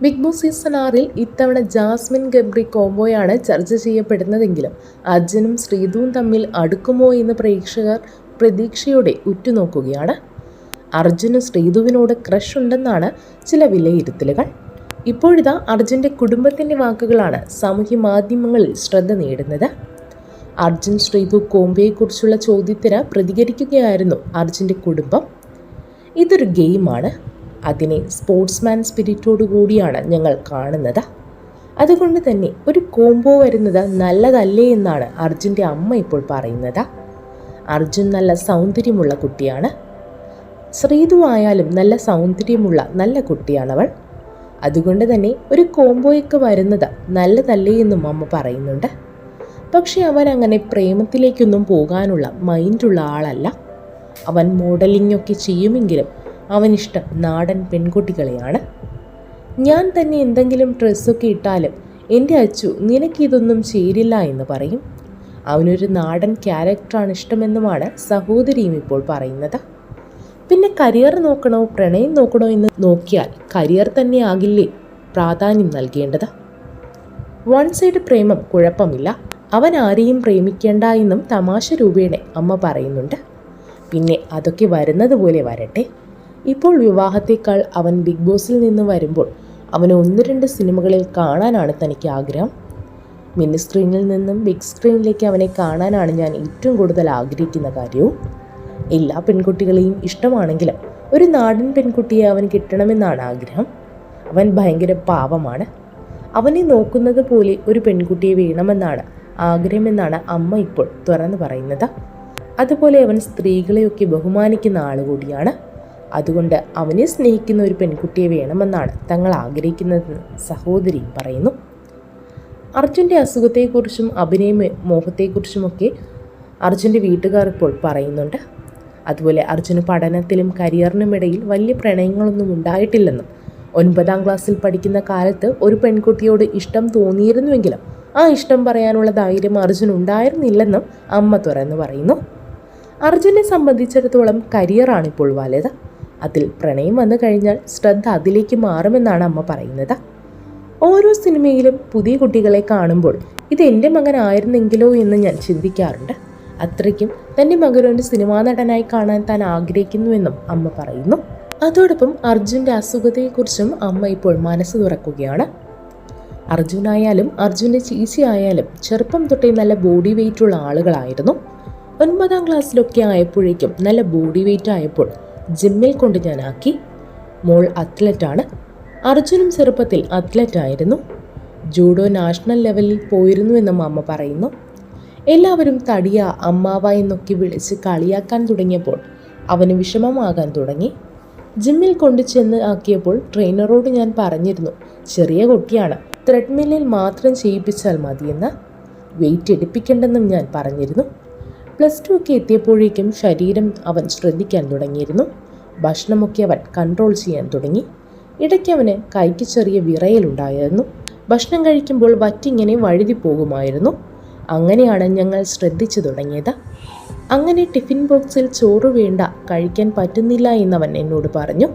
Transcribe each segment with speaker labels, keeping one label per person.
Speaker 1: Big boss season 6-ൽ ഇത്തവണ Jasmine Gabri കോംബോയാണ് ചർച്ച ചെയ്യപ്പെടുന്നതെങ്കിലും അർജുനും ശ്രീതുവും തമ്മിൽ അടുക്കുമോ എന്ന് പ്രേക്ഷകർ പ്രതീക്ഷയോടെ ഉറ്റുനോക്കുകയാണ്. അർജുന് ശ്രീതുവിനോട് ക്രഷ് ഉണ്ടെന്നാണ് ചില വിലയിരുത്തലുകൾ. ഇപ്പോഴിതാ അർജുൻ്റെ കുടുംബത്തിൻ്റെ വാക്കുകളാണ് സാമൂഹ്യ മാധ്യമങ്ങളിൽ ശ്രദ്ധ നേടുന്നത്. അർജുൻ ശ്രീതു കോംബോയെക്കുറിച്ചുള്ള ചോദ്യത്തിന് പ്രതികരിക്കുകയായിരുന്നു അർജുൻ്റെ കുടുംബം. ഇതൊരു ഗെയിമാണ്. അതിനെ സ്പോർട്സ്മാൻ സ്പിരിറ്റോടു കൂടിയാണ് ഞങ്ങൾ കാണുന്നത്. അതുകൊണ്ട് തന്നെ ഒരു കോംബോ വരുന്നത് നല്ലതല്ലേ എന്നാണ് അർജുൻ്റെ അമ്മ ഇപ്പോൾ പറയുന്നത്. അർജുൻ നല്ല സൗന്ദര്യമുള്ള കുട്ടിയാണ്. ശ്രീതു ആയാലും നല്ല സൗന്ദര്യമുള്ള നല്ല കുട്ടിയാണവൾ. അതുകൊണ്ട് തന്നെ ഒരു കോംബോയൊക്കെ വരുന്നത് നല്ലതല്ലേ എന്നും അമ്മ പറയുന്നുണ്ട്. പക്ഷെ അവൻ അങ്ങനെ പ്രേമത്തിലേക്കൊന്നും പോകാനുള്ള മൈൻഡുള്ള ആളല്ല. അവൻ മോഡലിംഗ് ഒക്കെ ചെയ്യുമെങ്കിലും അവനിഷ്ടം നാടൻ പെൺകുട്ടികളെയാണ്. ഞാൻ തന്നെ എന്തെങ്കിലും ഡ്രസ്സൊക്കെ ഇട്ടാലും എൻ്റെ അച്ചു നിനക്കിതൊന്നും ചേരില്ല എന്ന് പറയും. അവനൊരു നാടൻ ക്യാരക്ടറാണ് ഇഷ്ടമെന്നുമാണ് സഹോദരിയും ഇപ്പോൾ പറയുന്നത്. പിന്നെ കരിയർ നോക്കണോ പ്രണയം നോക്കണോ എന്ന് നോക്കിയാൽ കരിയർ തന്നെ ആകില്ലേ പ്രാധാന്യം നൽകേണ്ടത്. വൺ സൈഡ് പ്രേമം കുഴപ്പമില്ല, അവൻ ആരെയും പ്രേമിക്കേണ്ട എന്നും തമാശ രൂപേണ അമ്മ പറയുന്നുണ്ട്. പിന്നെ അതൊക്കെ വരുന്നത് പോലെ വരട്ടെ. ഇപ്പോൾ വിവാഹത്തേക്കാൾ അവൻ ബിഗ് ബോസിൽ നിന്ന് വരുമ്പോൾ അവന് 1-2 സിനിമകളിൽ കാണാനാണ് തനിക്ക് ആഗ്രഹം. മിനി സ്ക്രീനിൽ നിന്നും ബിഗ് സ്ക്രീനിലേക്ക് അവനെ കാണാനാണ് ഞാൻ ഏറ്റവും കൂടുതൽ ആഗ്രഹിക്കുന്ന കാര്യവും. എല്ലാ പെൺകുട്ടികളെയും ഇഷ്ടമാണെങ്കിലും ഒരു നാടൻ പെൺകുട്ടിയെ അവൻ കിട്ടണമെന്നാണ് ആഗ്രഹം. അവൻ ഭയങ്കര പാവമാണ്. അവനെ നോക്കുന്നത് പോലെ ഒരു പെൺകുട്ടിയെ വേണമെന്നാണ് ആഗ്രഹമെന്നാണ് അമ്മ ഇപ്പോൾ തുറന്നു പറയുന്നത്. അതുപോലെ അവൻ സ്ത്രീകളെയൊക്കെ ബഹുമാനിക്കുന്ന ആളുകൂടിയാണ്. അതുകൊണ്ട് അവനെ സ്നേഹിക്കുന്ന ഒരു പെൺകുട്ടിയെ വേണമെന്നാണ് തങ്ങൾ ആഗ്രഹിക്കുന്നതെന്ന് സഹോദരി പറയുന്നു. അർജുൻ്റെ അസുഖത്തെക്കുറിച്ചും അഭിനയ മോഹത്തെക്കുറിച്ചുമൊക്കെ അർജുൻ്റെ വീട്ടുകാർ ഇപ്പോൾ പറയുന്നുണ്ട്. അതുപോലെ അർജുന് പഠനത്തിലും കരിയറിനുമിടയിൽ വലിയ പ്രണയങ്ങളൊന്നും ഉണ്ടായിട്ടില്ലെന്നും 9ാം ക്ലാസ്സിൽ പഠിക്കുന്ന കാലത്ത് ഒരു പെൺകുട്ടിയോട് ഇഷ്ടം തോന്നിയിരുന്നുവെങ്കിലും ആ ഇഷ്ടം പറയാനുള്ള ധൈര്യം അർജുൻ ഉണ്ടായിരുന്നില്ലെന്നും അമ്മ തുറന്നു പറയുന്നു. അർജുനെ സംബന്ധിച്ചിടത്തോളം കരിയറാണിപ്പോൾ വലുത്. അതിൽ പ്രണയം വന്നു കഴിഞ്ഞാൽ ശ്രദ്ധ അതിലേക്ക് മാറുമെന്നാണ് അമ്മ പറയുന്നത്. ഓരോ സിനിമയിലും പുതിയ കുട്ടികളെ കാണുമ്പോൾ ഇത് എൻ്റെ മകനായിരുന്നെങ്കിലോ എന്ന് ഞാൻ ചിന്തിക്കാറുണ്ട്. അത്രയ്ക്കും തൻ്റെ മകനൊരു സിനിമാ നടനായി കാണാൻ താൻ ആഗ്രഹിക്കുന്നുവെന്നും അമ്മ പറയുന്നു. അതോടൊപ്പം അർജുൻ്റെ അസുഖത്തെക്കുറിച്ചും അമ്മ ഇപ്പോൾ മനസ്സ് തുറക്കുകയാണ്. അർജുനായാലും അർജുൻ്റെ ചേച്ചി ആയാലും ചെറുപ്പം തൊട്ടേ നല്ല ബോഡി വെയ്റ്റുള്ള ആളുകളായിരുന്നു. 9ാം ക്ലാസ്സിലൊക്കെ ആയപ്പോഴേക്കും നല്ല ബോഡി വെയ്റ്റ് ആയപ്പോൾ ജിമ്മിൽ കൊണ്ട് ഞാൻ ആക്കി. മോൾ അത്ലറ്റാണ്. അർജുനും ചെറുപ്പത്തിൽ അത്ലറ്റായിരുന്നു. ജൂഡോ നാഷണൽ ലെവലിൽ പോയിരുന്നുവെന്നും അമ്മ പറയുന്നു. എല്ലാവരും തടിയ അമ്മാവ എന്നൊക്കെ വിളിച്ച് കളിയാക്കാൻ തുടങ്ങിയപ്പോൾ അവന് വിഷമമാകാൻ തുടങ്ങി. ജിമ്മിൽ കൊണ്ടു ചെന്ന് ആക്കിയപ്പോൾ ട്രെയിനറോട് ഞാൻ പറഞ്ഞിരുന്നു, ചെറിയ കുട്ടിയാണ്, ത്രെഡ്മില്ലിൽ മാത്രം ചെയ്യിപ്പിച്ചാൽ മതിയെന്ന്. വെയിറ്റ് എടുപ്പിക്കേണ്ടെന്നും ഞാൻ പറഞ്ഞിരുന്നു. +2 ഒക്കെ എത്തിയപ്പോഴേക്കും ശരീരം അവൻ ശ്രദ്ധിക്കാൻ തുടങ്ങിയിരുന്നു. ഭക്ഷണമൊക്കെ അവൻ കൺട്രോൾ ചെയ്യാൻ തുടങ്ങി. ഇടയ്ക്ക് അവന് കൈക്ക് ചെറിയ വിറയലുണ്ടായിരുന്നു. ഭക്ഷണം കഴിക്കുമ്പോൾ വറ്റിങ്ങനെ വഴുതി പോകുമായിരുന്നു. അങ്ങനെയാണ് ഞങ്ങൾ ശ്രദ്ധിച്ചു തുടങ്ങിയത്. അങ്ങനെ ടിഫിൻ ബോക്സിൽ ചോറ് വേണ്ട, കഴിക്കാൻ പറ്റുന്നില്ല എന്നവൻ എന്നോട് പറഞ്ഞു.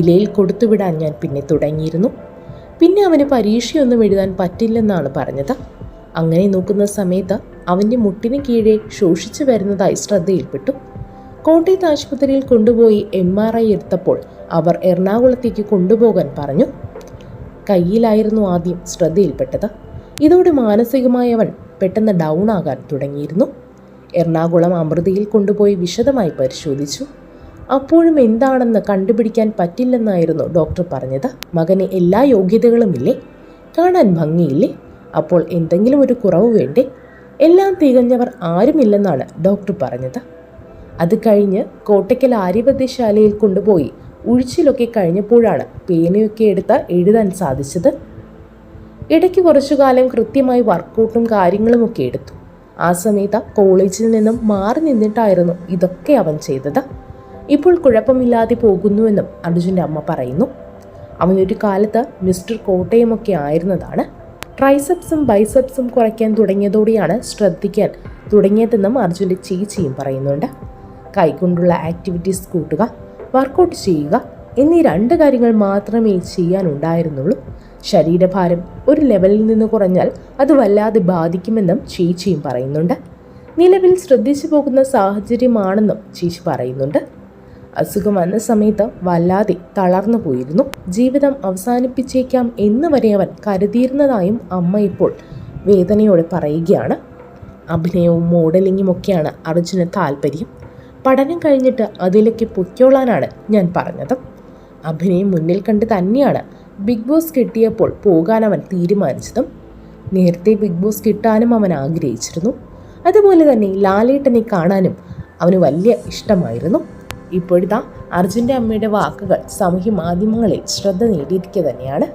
Speaker 1: ഇലയിൽ കൊടുത്തുവിടാൻ ഞാൻ പിന്നെ തുടങ്ങിയിരുന്നു. പിന്നെ അവന് പരീക്ഷയൊന്നും എഴുതാൻ പറ്റില്ലെന്നാണ് പറഞ്ഞത്. അങ്ങനെ നോക്കുന്ന സമയത്ത് അവൻ്റെ മുട്ടിന് കീഴെ ശോഷിച്ചു വരുന്നതായി ശ്രദ്ധയിൽപ്പെട്ടു. കോട്ടയത്ത് ആശുപത്രിയിൽ കൊണ്ടുപോയി MRI എടുത്തപ്പോൾ അവർ എറണാകുളത്തേക്ക് കൊണ്ടുപോകാൻ പറഞ്ഞു. കയ്യിലായിരുന്നു ആദ്യം ശ്രദ്ധയിൽപ്പെട്ടത്. ഇതോടെ മാനസികമായി അവൻ പെട്ടെന്ന് ഡൗൺ ആകാൻ തുടങ്ങിയിരുന്നു. എറണാകുളം അമൃതയിൽ കൊണ്ടുപോയി വിശദമായി പരിശോധിച്ചു. അപ്പോഴും എന്താണെന്ന് കണ്ടുപിടിക്കാൻ പറ്റില്ലെന്നായിരുന്നു ഡോക്ടർ പറഞ്ഞത്. മകന് എല്ലാ യോഗ്യതകളുമില്ലേ, കാണാൻ ഭംഗിയില്ലേ, അപ്പോൾ എന്തെങ്കിലും ഒരു കുറവ് വേണ്ടേ, എല്ലാം തികഞ്ഞവർ ആരുമില്ലെന്നാണ് ഡോക്ടർ പറഞ്ഞത്. അത് കഴിഞ്ഞ് കോട്ടയ്ക്കൽ ആര്യവൈദ്യശാലയിൽ കൊണ്ടുപോയി ഉഴിച്ചിലൊക്കെ കഴിഞ്ഞപ്പോഴാണ് പേനയൊക്കെ എടുത്ത് എഴുതാൻ സാധിച്ചത്. ഇടയ്ക്ക് കുറച്ചു കാലം കൃത്യമായി വർക്കൗട്ടും കാര്യങ്ങളുമൊക്കെ എടുത്തു. ആ സമയത്ത് കോളേജിൽ നിന്നും മാറി നിന്നിട്ടായിരുന്നു ഇതൊക്കെ അവൻ ചെയ്തത്. ഇപ്പോൾ കുഴപ്പമില്ലാതെ പോകുന്നുവെന്നും അർജുൻ്റെ അമ്മ പറയുന്നു. അവനൊരു കാലത്ത് മിസ്റ്റർ കോട്ടയമൊക്കെ ആയിരുന്നതാണ്. ട്രൈസെപ്സും ബൈസെപ്സും കുറയ്ക്കാൻ തുടങ്ങിയതോടെയാണ് ശ്രദ്ധിക്കാൻ തുടങ്ങിയതെന്നും അർജുൻ്റെ ചേച്ചിയും പറയുന്നുണ്ട്. കൈകൊണ്ടുള്ള ആക്ടിവിറ്റീസ് കൂട്ടുക, വർക്കൗട്ട് ചെയ്യുക, എന്നീ 2 കാര്യങ്ങൾ മാത്രമേ ചെയ്യാനുണ്ടായിരുന്നുള്ളൂ. ശരീരഭാരം ഒരു ലെവലിൽ നിന്ന് കുറഞ്ഞാൽ അത് വല്ലാതെ ബാധിക്കുമെന്നും ചേച്ചിയും പറയുന്നുണ്ട്. നിലവിൽ ശ്രദ്ധിച്ചു പോകുന്ന സാഹചര്യമാണെന്നും ചേച്ചി പറയുന്നുണ്ട്. അസുഖം വന്ന സമയത്ത് വല്ലാതെ തളർന്നു പോയിരുന്നു. ജീവിതം അവസാനിപ്പിച്ചേക്കാം എന്ന് വരെ അവൻ കരുതിയിരുന്നതായും അമ്മ ഇപ്പോൾ വേദനയോടെ പറയുകയാണ്. അഭിനയവും മോഡലിങ്ങും ഒക്കെയാണ് അർജുന് താല്പര്യം. പഠനം കഴിഞ്ഞിട്ട് അതിലേക്ക് പൊയ്ക്കോളാനാണ് ഞാൻ പറഞ്ഞത്. അഭിനയം മുന്നിൽ കണ്ട് തന്നെയാണ് ബിഗ് ബോസ് കിട്ടിയപ്പോൾ പോകാൻ അവൻ തീരുമാനിച്ചതും. നേരത്തെ ബിഗ് ബോസ് കിട്ടാനും അവൻ ആഗ്രഹിച്ചിരുന്നു. അതുപോലെ തന്നെ ലാലേട്ടനെ കാണാനും അവന് വലിയ ഇഷ്ടമായിരുന്നു. ഇപ്പോഴിതാ അർജുൻ്റെ അമ്മയുടെ വാക്കുകൾ സാമൂഹ്യ മാധ്യമങ്ങളിൽ ശ്രദ്ധ നേടിയിരിക്കുക തന്നെയാണ്.